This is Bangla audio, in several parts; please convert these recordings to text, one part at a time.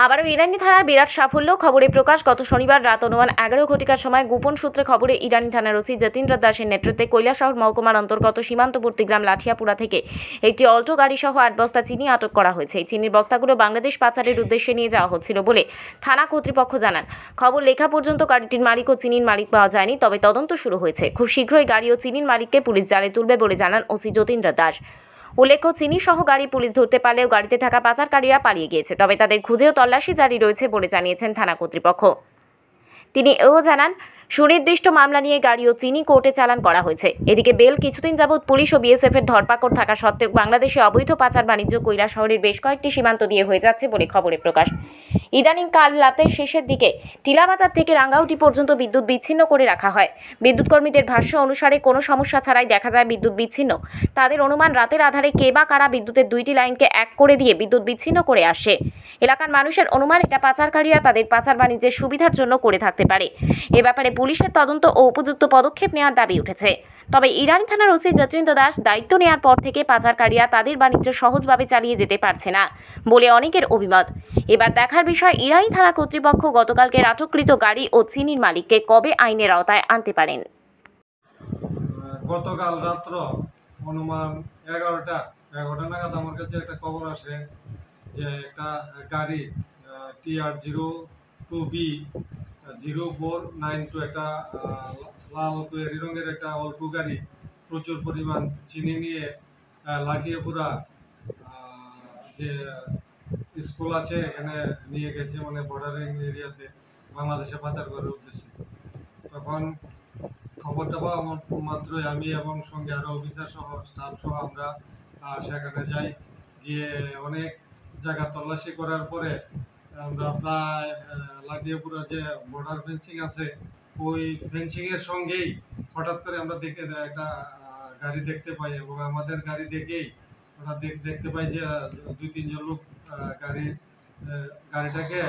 আবারও ইরানি থানার বিরাট সাফল্য খবরে প্রকাশ। গত শনিবার রাত অনুমান 11 ঘটিকার সময় গোপন সূত্রে খবরে ইরানি থানার ওসি যতীন্দ্র দাসের নেতৃত্বে কৈলাসহর মহকুমার অন্তর্গত সীমান্তবর্তী গ্রাম লাঠিয়াপুরা থেকে একটি অল্টো গাড়ি সহ 8 বস্তা চিনি আটক করা হয়েছে। এই চিনির বস্তাগুলো বাংলাদেশ পাচারের উদ্দেশ্যে নিয়ে যাওয়া হচ্ছিল বলে থানা কর্তৃপক্ষ জানান। খবর লেখা পর্যন্ত গাড়িটির মালিক ও চিনির মালিক পাওয়া যায়নি, তবে তদন্ত শুরু হয়েছে। খুব শীঘ্রই গাড়ি ও চিনির মালিককে পুলিশ জালে তুলবে বলে জানান ওসি যতীন্দ্র দাস। উল্লেখ্য, চিনি সহ গাড়ি পুলিশ ধরতে পারলেও গাড়িতে থাকা পাচারকারীরা পালিয়ে গিয়েছে, তবে তাদের খুঁজেও তল্লাশি জারি রয়েছে বলে জানিয়েছেন থানা কর্তৃপক্ষ। তিনি এও জানান, সুনির্দিষ্ট মামলা নিয়ে গাড়ি ও চিনি কোর্টে চালান করা হয়েছে। এদিকে বেল কিছুদিন যাবৎ পুলিশ ও বিএসএফ এর ধরপাকড় থাকা সত্ত্বেও বাংলাদেশে অবৈধ পাচার বাণিজ্য কৈলাসহরের বেশ কয়েকটি সীমান্ত দিয়ে হয়ে যাচ্ছে বলে খবরে প্রকাশ। ইদানিং কাল রাতের শেষের দিকে টিলাবাজার থেকে রাঙ্গাউটি পর্যন্ত বিদ্যুৎ বিচ্ছিন্ন করে রাখা হয়। বিদ্যুৎ কর্মীদের ভাষ্য অনুসারে কোনো সমস্যা ছাড়াই দেখা যায় বিদ্যুৎ বিচ্ছিন্ন। তাদের অনুমান, রাতের আধারে কে বা কারা বিদ্যুতের দুইটি লাইনকে এক করে দিয়ে বিদ্যুৎ বিচ্ছিন্ন করে আসে। এলাকার মানুষের অনুমান, এটা পাচারকারীরা তাদের পাচার বাণিজ্যের সুবিধার জন্য করে থাকতে পারে। এ ব্যাপারে পুলিশের তদন্ত ও উপযুক্ত পদক্ষেপ নেওয়ার দাবি উঠেছে। তবে ইরানি থানার ওসি যতীন্দ্র দাস দায়িত্ব নেওয়ার পর থেকে পাচারকারীরা তাদের বাণিজ্য সহজভাবে চালিয়ে যেতে পারছে না বলে অনেকের অভিমত। এবার দেখার বিষয়, ইরানি থানা কর্তৃপক্ষ গতকালকে আটককৃত গাড়ি ও চিনির মালিককে কবে আইনের আওতায় আনতে পারেন। গতকাল রাত্র অনুমান 11টা নাগাদ আমার কাছে একটা খবর আসে যে একটা গাড়ি TR02B 0492 একটা লাল খয়েরি রঙের একটা অল্টো গাড়ি প্রচুর পরিমাণ চিনি নিয়ে লাঠিয়াপুরা যে স্কুল আছে এখানে নিয়ে গেছে, মানে বর্ডারিং এরিয়াতে বাংলাদেশে পাচার করার উদ্দেশ্যে। তখন খবরটা পাওয়া মাত্রই আমি এবং সঙ্গে আরো অফিসার সহ স্টাফ সহ আমরা সেখানে যাই। গিয়ে অনেক জায়গা তল্লাশি করার পরে আমরা প্রায় লাঠিয়াপুরা যে বর্ডার ফেন্সিং আছে ওই ফেন্সিং এর সঙ্গেই হঠাৎ করে আমরা একটা গাড়ি দেখতে পাই, এবং আমাদের গাড়ি দেখেই ওরা দেখতে পাই যে 2-3 জন লোক গাড়িটাকে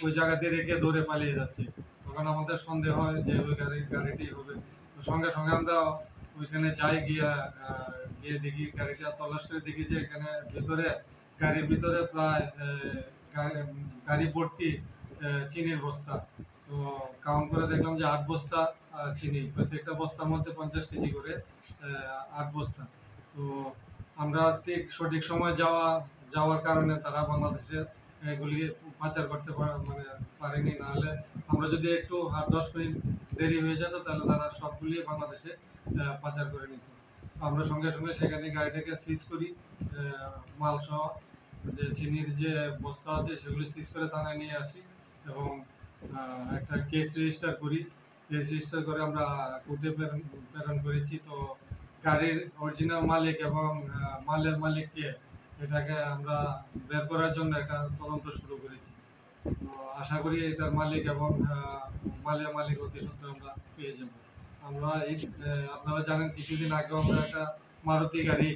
ওই জায়গা দিয়ে রেখে ধরে পালিয়ে যাচ্ছে। তখন আমাদের সন্দেহ হয় যে ওই গাড়িটি হবে। সঙ্গে সঙ্গে আমরা ওইখানে যাই, গিয়ে দেখি গাড়িটা তল্লাশ করে দেখি যে এখানে গাড়ির ভিতরে প্রায় গাড়ি ভর্তি চিনির বস্তা। তো কাউন্ট করে দেখলাম যে 8 বস্তা চিনি, প্রত্যেকটা বস্তার মধ্যে 50 কেজি করে 8 বস্তা। তো আমরা ঠিক সঠিক সময় যাওয়ার কারণে তারা বাংলাদেশে এগুলি পাচার করতে পারেনি। নাহলে আমরা যদি একটু 8-10 মিনিট দেরি হয়ে যেত তাহলে তারা সবগুলি বাংলাদেশে পাচার করে নিত। আমরা সঙ্গে সঙ্গে সেখানে গাড়িটাকে সিজ করি, মাল সহ যে চিনির যে বস্তা আছে সেগুলি সিজ করে থানায় নিয়ে আসি এবং একটা কেস রেজিস্টার করি। কেস রেজিস্টার করে আমরা কোর্টে প্রেরণ করেছি। তো গাড়ির অরিজিনাল মালিক এবং মালের মালিককে এটাকে আমরা বের করার জন্য একটা তদন্ত শুরু করেছি। তো আশা করি এটার মালিক এবং মালের মালিক অতি সত্ত্বর আমরা পেয়ে যাব। আমরা আপনারা জানেন কিছুদিন আগে আমরা একটা মারুতি গাড়ি